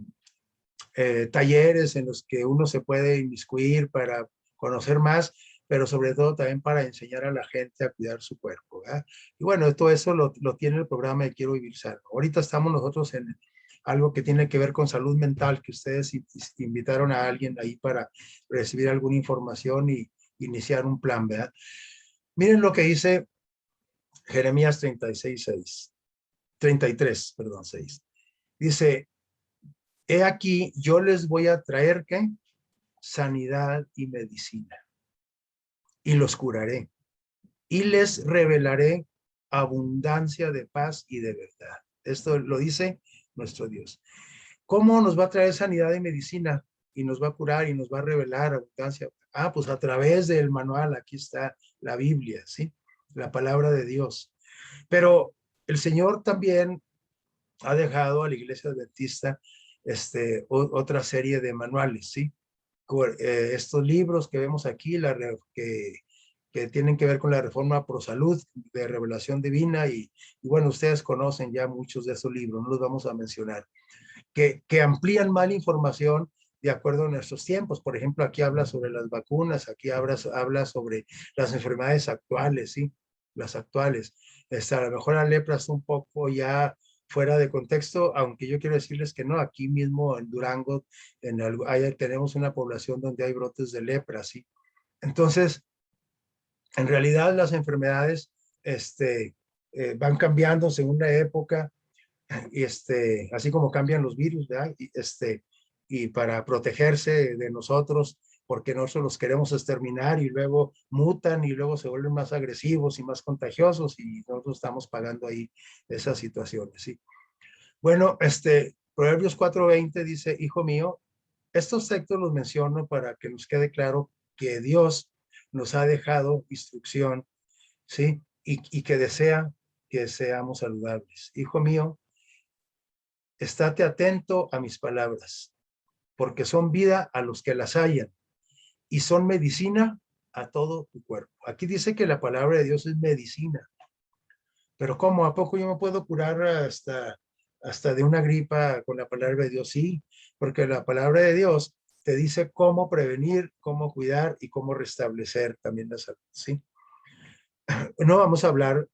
talleres en los que uno se puede inmiscuir para conocer más, pero sobre todo también para enseñar a la gente a cuidar su cuerpo, ¿verdad? Y bueno, todo eso lo tiene el programa de Quiero Vivir Sano. Ahorita estamos nosotros en algo que tiene que ver con salud mental, que ustedes invitaron a alguien ahí para recibir alguna información y iniciar un plan, ¿verdad? Miren lo que dice Jeremías 33, perdón, 6. Dice, he aquí, yo les voy a traer, ¿qué? Sanidad y medicina, y los curaré, y les revelaré abundancia de paz y de verdad. Esto lo dice nuestro Dios. ¿Cómo nos va a traer sanidad y medicina? Y nos va a curar y nos va a revelar abundancia. Pues a través del manual, aquí está la Biblia, ¿sí? La palabra de Dios. Pero el Señor también ha dejado a la Iglesia Adventista otra serie de manuales, ¿sí? Estos libros que vemos aquí, que tienen que ver con la reforma pro salud de revelación divina y bueno, ustedes conocen ya muchos de esos libros, no los vamos a mencionar, que amplían más la información de acuerdo a nuestros tiempos. Por ejemplo, aquí habla sobre las vacunas, aquí habla sobre las enfermedades actuales, ¿sí? Las actuales. A lo mejor la lepra está un poco ya fuera de contexto, aunque yo quiero decirles que no, aquí mismo en Durango tenemos una población donde hay brotes de lepra, ¿sí? Entonces, en realidad las enfermedades van cambiando según la época, y así como cambian los virus, ¿verdad? Y para protegerse de nosotros, porque nosotros los queremos exterminar y luego mutan y luego se vuelven más agresivos y más contagiosos y nosotros estamos pagando ahí esas situaciones, ¿sí? Bueno, Proverbios 4:20 dice, hijo mío, estos textos los menciono para que nos quede claro que Dios nos ha dejado instrucción, ¿sí? Y que desea que seamos saludables. Hijo mío, estate atento a mis palabras, porque son vida a los que las hallan y son medicina a todo tu cuerpo. Aquí dice que la palabra de Dios es medicina, pero ¿cómo? ¿A poco yo me puedo curar hasta de una gripa con la palabra de Dios? Sí, porque la palabra de Dios te dice cómo prevenir, cómo cuidar y cómo restablecer también la salud, ¿sí? No vamos a hablar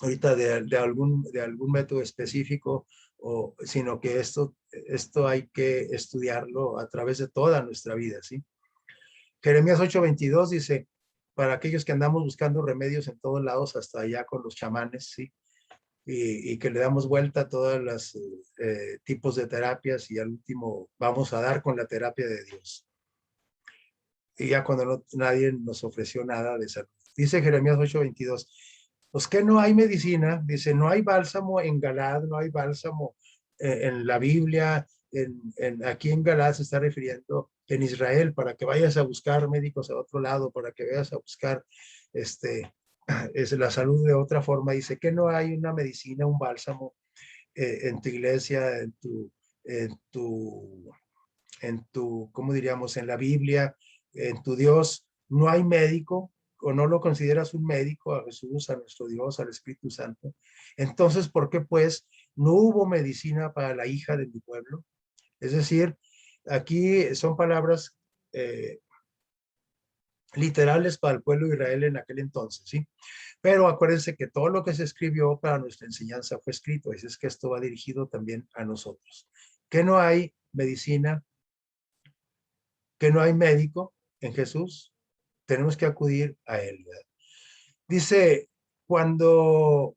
ahorita de algún método específico, sino que esto hay que estudiarlo a través de toda nuestra vida, ¿sí? Jeremías 8:22 dice, para aquellos que andamos buscando remedios en todos lados, hasta allá con los chamanes, ¿sí? Y que le damos vuelta a todos los tipos de terapias y al último vamos a dar con la terapia de Dios. Y ya cuando nadie nos ofreció nada de salud. Dice Jeremías 8:22, pues que no hay medicina, dice, no hay bálsamo en Galad, no hay bálsamo en la Biblia, aquí en Galad se está refiriendo en Israel, para que vayas a buscar médicos a otro lado, para que vayas a buscar es la salud de otra forma. Dice que no hay una medicina, un bálsamo en tu iglesia, en tu, ¿cómo diríamos? En la Biblia, en tu Dios, no hay médico, o no lo consideras un médico, a Jesús, a nuestro Dios, al Espíritu Santo. Entonces, ¿por qué pues no hubo medicina para la hija de mi pueblo? Es decir, aquí son palabras literales para el pueblo de Israel en aquel entonces, ¿sí? Pero acuérdense que todo lo que se escribió para nuestra enseñanza fue escrito, así es que esto va dirigido también a nosotros. Que no hay medicina, que no hay médico en Jesús, tenemos que acudir a él, ¿verdad? Dice, cuando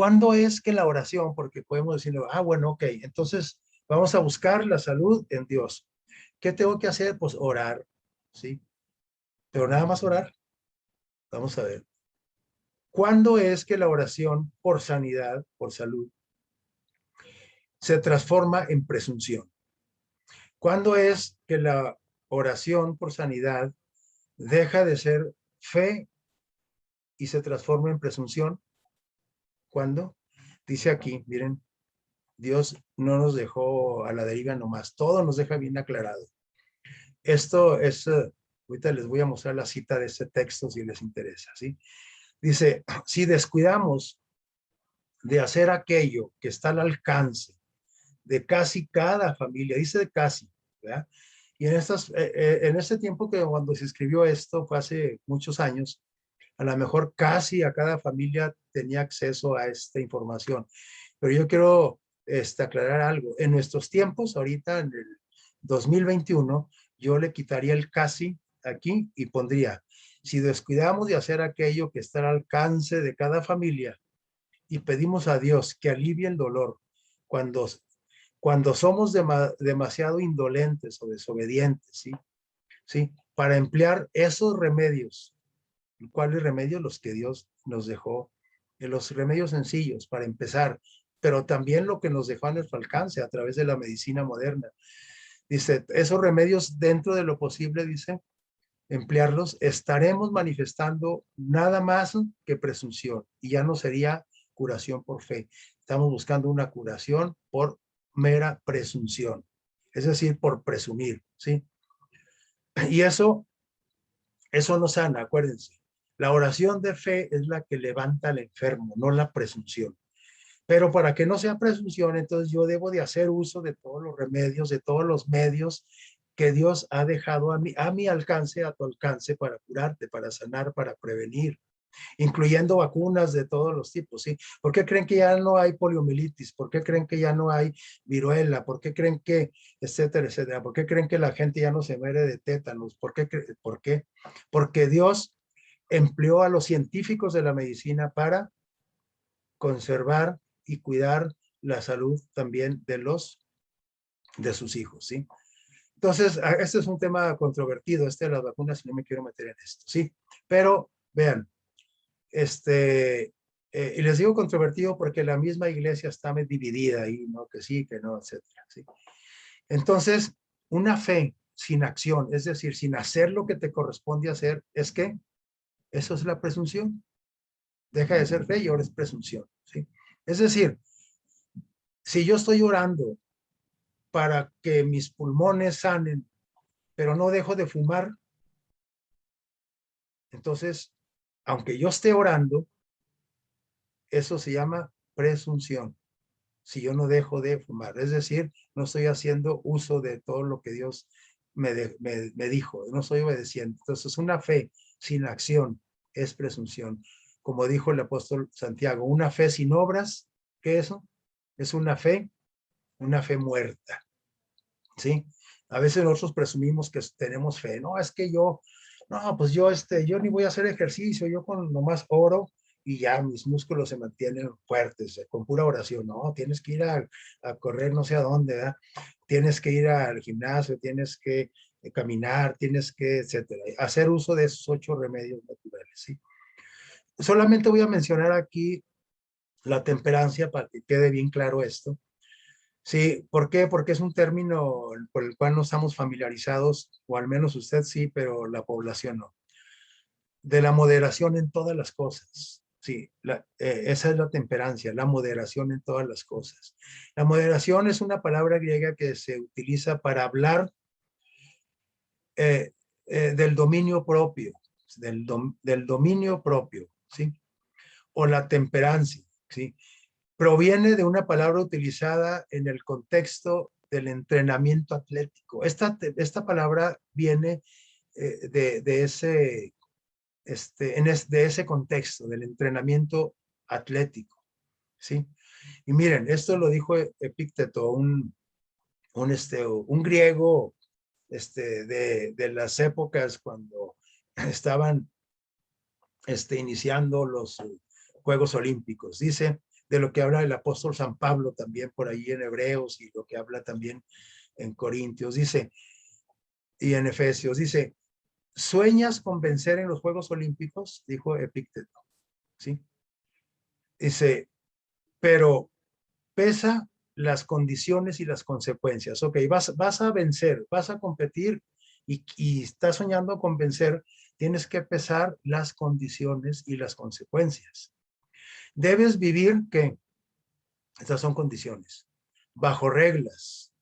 ¿cuándo es que la oración? Porque podemos decirle, bueno, ok, entonces vamos a buscar la salud en Dios. ¿Qué tengo que hacer? Pues orar, ¿sí? Pero nada más orar. Vamos a ver. ¿Cuándo es que la oración por sanidad, por salud, se transforma en presunción? ¿Cuándo es que la oración por sanidad deja de ser fe y se transforma en presunción? ¿Cuándo? Dice aquí, miren, Dios no nos dejó a la deriva nomás, todo nos deja bien aclarado. Esto es, ahorita les voy a mostrar la cita de este texto si les interesa, ¿sí? Dice, si descuidamos de hacer aquello que está al alcance de casi cada familia, dice de casi, ¿verdad? Y en este tiempo que cuando se escribió esto, fue hace muchos años, a lo mejor casi a cada familia tenía acceso a esta información. Pero yo quiero aclarar algo. En nuestros tiempos, ahorita en el 2021, yo le quitaría el casi aquí y pondría, si descuidamos de hacer aquello que está al alcance de cada familia y pedimos a Dios que alivie el dolor cuando, cuando somos demasiado indolentes o desobedientes, ¿sí? ¿Sí? Para emplear esos remedios. ¿Cuáles remedios? Los que Dios nos dejó, los remedios sencillos para empezar, pero también lo que nos dejó a nuestro alcance a través de la medicina moderna. Dice, esos remedios dentro de lo posible, dice, emplearlos, estaremos manifestando nada más que presunción y ya no sería curación por fe. Estamos buscando una curación por mera presunción, es decir, por presumir, ¿sí? Y eso no sana, acuérdense. La oración de fe es la que levanta al enfermo, no la presunción. Pero para que no sea presunción, entonces yo debo de hacer uso de todos los remedios, de todos los medios que Dios ha dejado a mi alcance, a tu alcance, para curarte, para sanar, para prevenir, incluyendo vacunas de todos los tipos, ¿sí? ¿Por qué creen que ya no hay poliomielitis? ¿Por qué creen que ya no hay viruela? ¿Por qué creen que, etcétera, etcétera? ¿Por qué creen que la gente ya no se muere de tétanos? ¿Por qué? ¿Por qué? Porque Dios empleó a los científicos de la medicina para conservar y cuidar la salud también de sus hijos, ¿sí? Entonces, este es un tema controvertido, de las vacunas, y no me quiero meter en esto, ¿sí? Pero, vean, y les digo controvertido porque la misma iglesia está dividida ahí, ¿no? Que sí, que no, etcétera, ¿sí? Entonces, una fe sin acción, es decir, sin hacer lo que te corresponde hacer, es que eso es la presunción. Deja de ser fe y ahora es presunción, ¿sí? Es decir, si yo estoy orando para que mis pulmones sanen, pero no dejo de fumar, entonces, aunque yo esté orando, eso se llama presunción. Si yo no dejo de fumar, es decir, no estoy haciendo uso de todo lo que Dios me dijo, no estoy obedeciendo. Entonces, una fe sin acción es presunción. Como dijo el apóstol Santiago, una fe sin obras, ¿qué es eso? Es una fe muerta, ¿sí? A veces nosotros presumimos que tenemos fe. No, es que no, pues yo ni voy a hacer ejercicio, yo con nomás oro y ya mis músculos se mantienen fuertes, con pura oración. No, tienes que ir a correr no sé a dónde, ¿verdad? Tienes que ir al gimnasio, tienes que caminar, tienes que, etcétera. Hacer uso de esos 8 remedios naturales, ¿sí? Solamente voy a mencionar aquí la temperancia para que quede bien claro esto. Sí, ¿por qué? Porque es un término por el cual no estamos familiarizados, o al menos usted sí, pero la población no. De la moderación en todas las cosas. Sí, esa es la temperancia, la moderación en todas las cosas. La moderación es una palabra griega que se utiliza para hablar del dominio propio, del dominio propio, ¿sí? O la temperancia, ¿sí? Proviene de una palabra utilizada en el contexto del entrenamiento atlético. Esta palabra viene de ese contexto del entrenamiento atlético, ¿sí? Y miren, esto lo dijo Epícteto, un griego de las épocas cuando estaban iniciando los Juegos Olímpicos. Dice, de lo que habla el apóstol San Pablo también por ahí en Hebreos y lo que habla también en Corintios, dice, y en Efesios, dice, ¿sueñas con vencer en los Juegos Olímpicos? Dijo Epícteto, ¿sí? Dice, pero pesa las condiciones y las consecuencias. Ok, vas a vencer, vas a competir y estás soñando con vencer, tienes que pesar las condiciones y las consecuencias. Debes vivir que estas son condiciones, bajo reglas.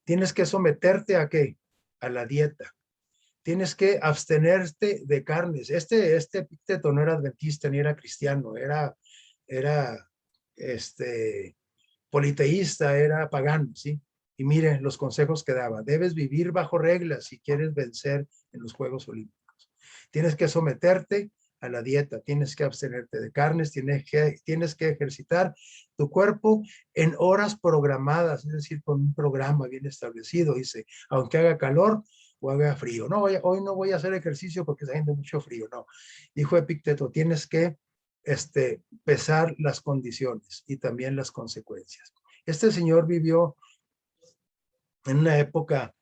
Tienes que someterte a qué? A la dieta. Tienes que abstenerte de carnes. Este Epícteto no era adventista ni era cristiano, era politeísta, era pagano, ¿sí? Y miren los consejos que daba. Debes vivir bajo reglas si quieres vencer en los Juegos Olímpicos. Tienes que someterte a la dieta, tienes que abstenerte de carnes, tienes que ejercitar tu cuerpo en horas programadas, es decir, con un programa bien establecido, dice, aunque haga calor o haga frío. No, hoy no voy a hacer ejercicio porque está haciendo mucho frío, no. Dijo Epicteto, tienes que pesar las condiciones y también las consecuencias. Este señor vivió en una época,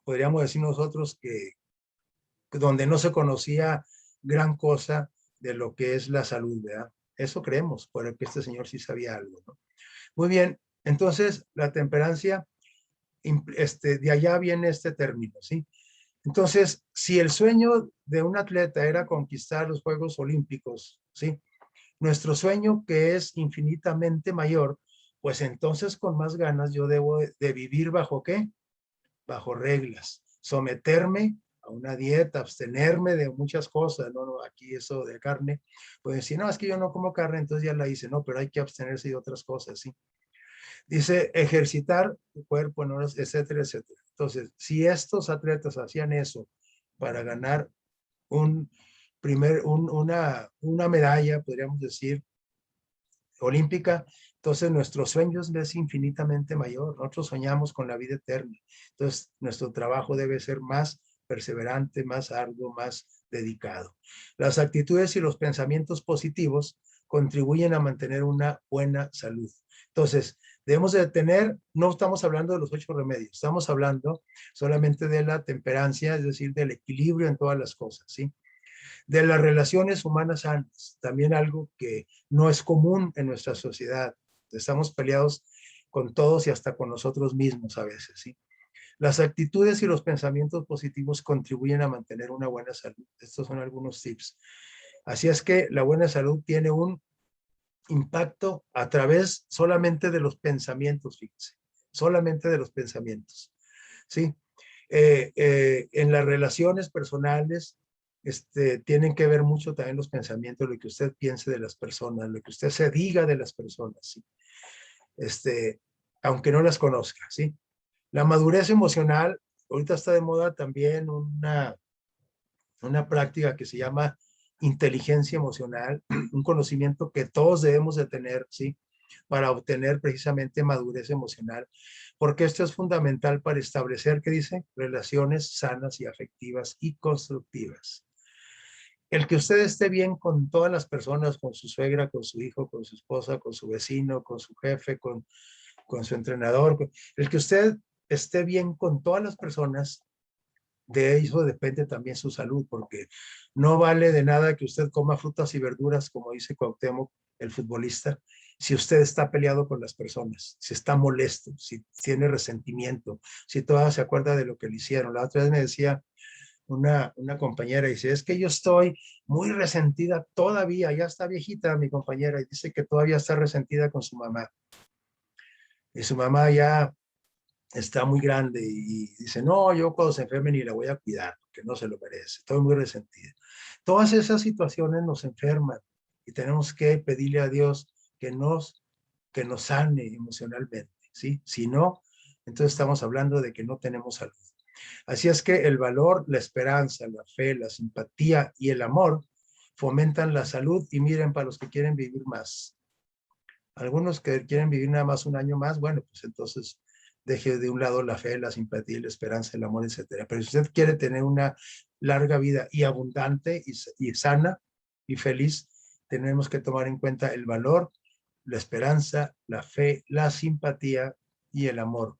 podríamos decir nosotros que donde no se conocía gran cosa de lo que es la salud, ¿verdad? Eso creemos, porque este señor sí sabía algo, ¿no? Muy bien, entonces la temperancia, de allá viene este término, ¿sí? Entonces, si el sueño de un atleta era conquistar los Juegos Olímpicos, ¿sí? Nuestro sueño, que es infinitamente mayor, pues entonces con más ganas yo debo de vivir bajo ¿qué? Bajo reglas, someterme a una dieta, abstenerme de muchas cosas, no, no, aquí eso de carne, pues si no, es que yo no como carne, entonces ya la hice, no, pero hay que abstenerse de otras cosas, ¿sí? Dice ejercitar el cuerpo, ¿no? Etcétera, etcétera. Entonces, si estos atletas hacían eso para ganar un una medalla, podríamos decir, olímpica, entonces nuestro sueño es infinitamente mayor. Nosotros soñamos con la vida eterna. Entonces, nuestro trabajo debe ser más perseverante, más arduo, más dedicado. Las actitudes y los pensamientos positivos contribuyen a mantener una buena salud. Entonces, debemos de tener, no estamos hablando de los 8 remedios, estamos hablando solamente de la temperancia, es decir, del equilibrio en todas las cosas, ¿sí? De las relaciones humanas sanas, también algo que no es común en nuestra sociedad. Estamos peleados con todos y hasta con nosotros mismos a veces, ¿sí? Las actitudes y los pensamientos positivos contribuyen a mantener una buena salud. Estos son algunos tips. Así es que la buena salud tiene un impacto a través solamente de los pensamientos, fíjense, solamente de los pensamientos, ¿sí? En las relaciones personales, tienen que ver mucho también los pensamientos, lo que usted piense de las personas, lo que usted se diga de las personas, ¿sí? Aunque no las conozca, ¿sí? La madurez emocional, ahorita está de moda también una práctica que se llama inteligencia emocional, un conocimiento que todos debemos de tener, ¿sí? Para obtener precisamente madurez emocional, porque esto es fundamental para establecer, ¿qué dice? Relaciones sanas y afectivas y constructivas. El que usted esté bien con todas las personas, con su suegra, con su hijo, con su esposa, con su vecino, con su jefe, con su entrenador, el que usted esté bien con todas las personas, de eso depende también su salud, porque no vale de nada que usted coma frutas y verduras, como dice Cuauhtémoc, el futbolista, si usted está peleado con las personas, si está molesto, si tiene resentimiento, si todavía se acuerda de lo que le hicieron. La otra vez me decía una compañera, dice, es que yo estoy muy resentida todavía, ya está viejita mi compañera, y dice que todavía está resentida con su mamá. Y su mamá ya está muy grande y dice, no, yo cuando se enferme ni la voy a cuidar, porque no se lo merece, estoy muy resentida. Todas esas situaciones nos enferman y tenemos que pedirle a Dios que nos sane emocionalmente, ¿sí? Si no, entonces estamos hablando de que no tenemos salud. Así es que el valor, la esperanza, la fe, la simpatía y el amor fomentan la salud y miren para los que quieren vivir más. Algunos que quieren vivir nada más un año más, bueno, pues entonces deje de un lado la fe, la simpatía, la esperanza, el amor, etcétera. Pero si usted quiere tener una larga vida y abundante y sana y feliz, tenemos que tomar en cuenta el valor, la esperanza, la fe, la simpatía y el amor,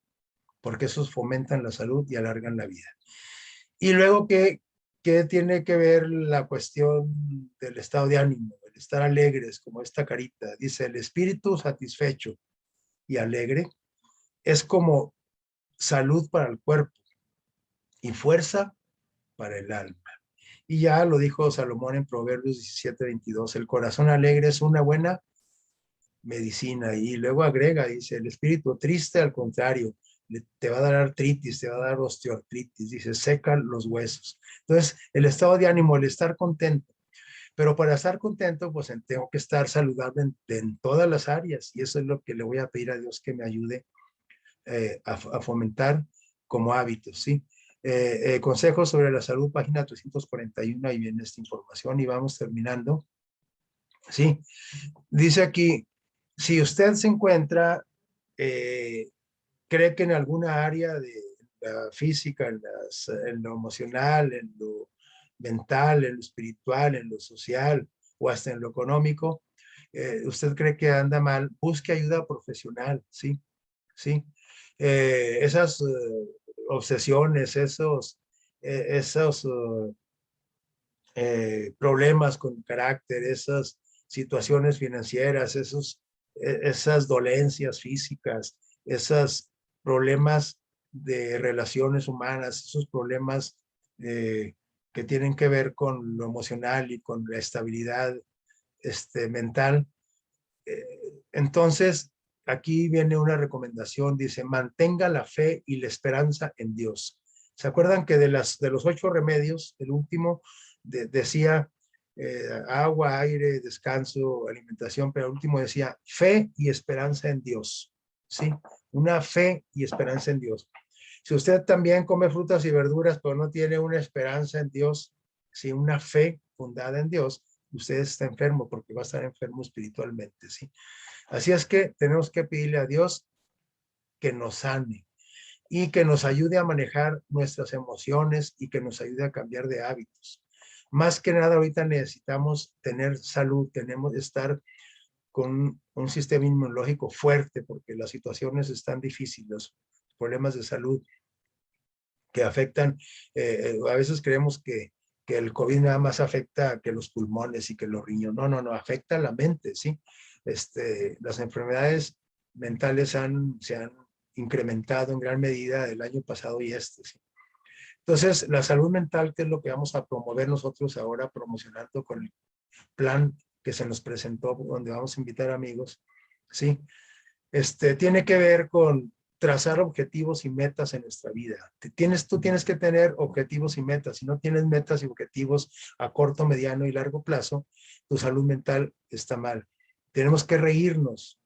porque esos fomentan la salud y alargan la vida. Y luego, ¿qué tiene que ver la cuestión del estado de ánimo, el estar alegres, como esta carita? Dice, el espíritu satisfecho y alegre es como salud para el cuerpo y fuerza para el alma. Y ya lo dijo Salomón en Proverbios 17:22, el corazón alegre es una buena medicina. Y luego agrega, dice, el espíritu triste, al contrario, te va a dar artritis, te va a dar osteoartritis, dice, seca los huesos. Entonces, el estado de ánimo, el estar contento. Pero para estar contento, pues tengo que estar saludable en todas las áreas. Y eso es lo que le voy a pedir a Dios que me ayude a fomentar como hábitos, ¿sí? Consejos sobre la salud, página 341, ahí viene esta información y vamos terminando, ¿sí? Dice aquí, si usted se encuentra, eh, cree que en alguna área de la física, en lo emocional, en lo mental, en lo espiritual, en lo social o hasta en lo económico, usted cree que anda mal, busque ayuda profesional, ¿sí? ¿Sí? Esas obsesiones, esos problemas con carácter, esas situaciones financieras, esas dolencias físicas, esos problemas de relaciones humanas, esos problemas que tienen que ver con lo emocional y con la estabilidad mental. Entonces, aquí viene una recomendación, dice, mantenga la fe y la esperanza en Dios. ¿Se acuerdan que de los 8 remedios, el último decía agua, aire, descanso, alimentación, pero el último decía fe y esperanza en Dios? ¿Sí? Una fe y esperanza en Dios. Si usted también come frutas y verduras, pero no tiene una esperanza en Dios, si una fe fundada en Dios, usted está enfermo porque va a estar enfermo espiritualmente, ¿sí? Así es que tenemos que pedirle a Dios que nos sane y que nos ayude a manejar nuestras emociones y que nos ayude a cambiar de hábitos. Más que nada, ahorita necesitamos tener salud, tenemos que estar con un sistema inmunológico fuerte porque las situaciones están difíciles, los problemas de salud que afectan, a veces creemos que el COVID nada más afecta que los pulmones y que los riñones. No, no, no, afecta la mente, ¿sí? Las enfermedades mentales se han incrementado en gran medida el año pasado y ¿sí? Entonces, la salud mental, que es lo que vamos a promover nosotros ahora, promocionando con el plan que se nos presentó, donde vamos a invitar amigos, ¿sí? Tiene que ver con trazar objetivos y metas en nuestra vida. Tú tienes que tener objetivos y metas. Si no tienes metas y objetivos a corto, mediano y largo plazo, tu salud mental está mal. Tenemos que reírnos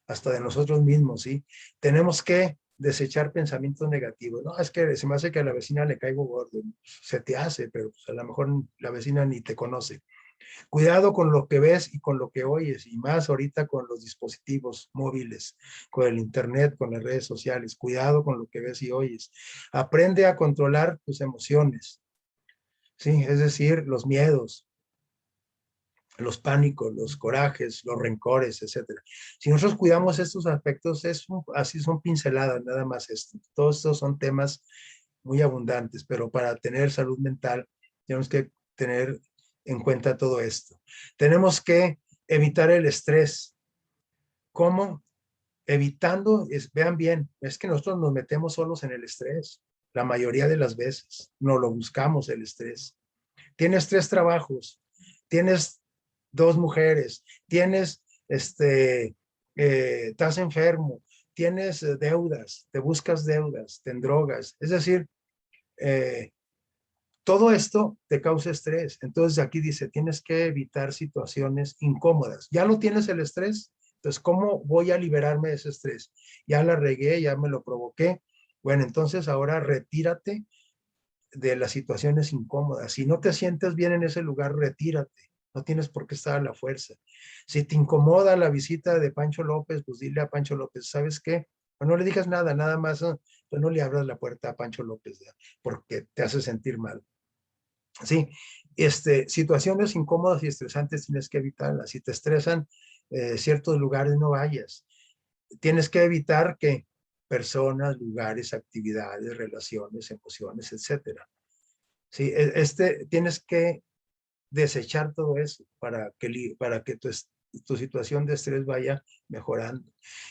hasta de nosotros mismos, ¿sí? Tenemos que desechar pensamientos negativos. No, es que se me hace que a la vecina le caigo gordo. Se te hace, pero pues, a lo mejor la vecina ni te conoce. Cuidado con lo que ves y con lo que oyes, y más ahorita con los dispositivos móviles, con el internet, con las redes sociales. Cuidado con lo que ves y oyes. Aprende a controlar tus emociones, ¿sí? Es decir, los miedos, los pánicos, los corajes, los rencores, etcétera. Si nosotros cuidamos estos aspectos, así son pinceladas, nada más esto. Todos estos son temas muy abundantes, pero para tener salud mental tenemos que tener en cuenta todo esto. Tenemos que evitar el estrés. ¿Cómo? Evitando, vean bien, es que nosotros nos metemos solos en el estrés. La mayoría de las veces no lo buscamos el estrés. Tienes 3 trabajos, tienes 2 mujeres, tienes, estás enfermo, tienes deudas, te buscas deudas, te drogas. Es decir, eh, todo esto te causa estrés. Entonces aquí dice, tienes que evitar situaciones incómodas. Ya no tienes el estrés. Entonces, ¿cómo voy a liberarme de ese estrés? Ya la regué, ya me lo provoqué. Bueno, entonces ahora retírate de las situaciones incómodas. Si no te sientes bien en ese lugar, retírate. No tienes por qué estar a la fuerza. Si te incomoda la visita de Pancho López, pues dile a Pancho López, ¿sabes qué? Pues no le digas nada, nada más, pues no le abras la puerta a Pancho López, ¿ya? Porque te hace sentir mal. Sí, situaciones incómodas y estresantes tienes que evitarlas. Si te estresan ciertos lugares, no vayas. Tienes que evitar que personas, lugares, actividades, relaciones, emociones, etcétera. Sí, tienes que desechar todo eso para que tu situación de estrés vaya mejorando.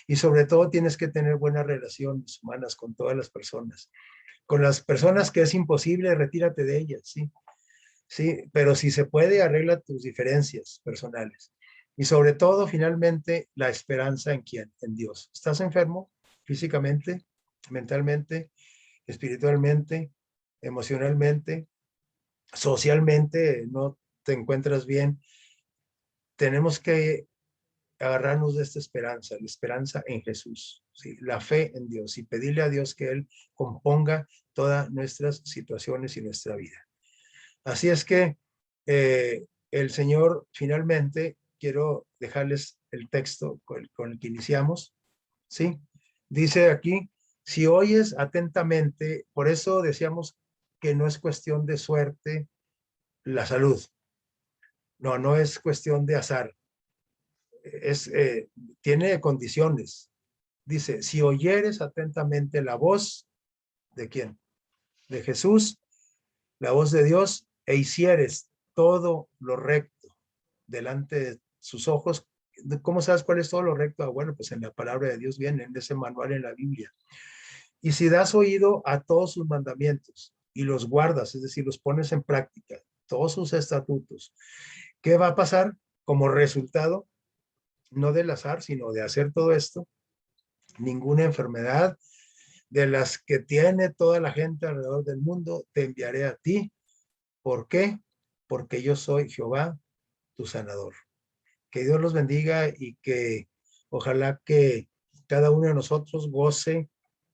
Y sobre todo tienes que tener buenas relaciones humanas con todas las personas. Con las personas que es imposible, retírate de ellas, ¿sí? Sí, pero si se puede, arregla tus diferencias personales. Y sobre todo, finalmente, la esperanza en quién, en Dios. ¿Estás enfermo físicamente, mentalmente, espiritualmente, emocionalmente, socialmente? ¿No te encuentras bien? Tenemos que agarrarnos de esta esperanza, la esperanza en Jesús, ¿sí? La fe en Dios y pedirle a Dios que Él componga todas nuestras situaciones y nuestra vida. Así es que el Señor, finalmente, quiero dejarles el texto con el que iniciamos, ¿sí? Dice aquí, si oyes atentamente, por eso decíamos que no es cuestión de suerte la salud, no, no es cuestión de azar, es, tiene condiciones. Dice, si oyeres atentamente la voz, ¿de quién? De Jesús, la voz de Dios, e hicieres todo lo recto delante de sus ojos. ¿Cómo sabes cuál es todo lo recto? Bueno, pues en la palabra de Dios viene, en ese manual en la Biblia. Y si das oído a todos sus mandamientos, y los guardas, es decir, los pones en práctica, todos sus estatutos, ¿qué va a pasar como resultado? No del azar, sino de hacer todo esto, ninguna enfermedad de las que tiene toda la gente alrededor del mundo te enviaré a ti. ¿Por qué? Porque yo soy Jehová, tu sanador. Que Dios los bendiga y que ojalá que cada uno de nosotros goce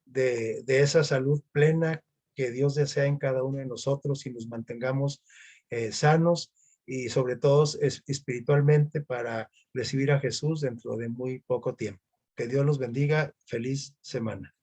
de esa salud plena que Dios desea en cada uno de nosotros y nos mantengamos sanos y sobre todo espiritualmente para recibir a Jesús dentro de muy poco tiempo. Que Dios los bendiga. Feliz semana.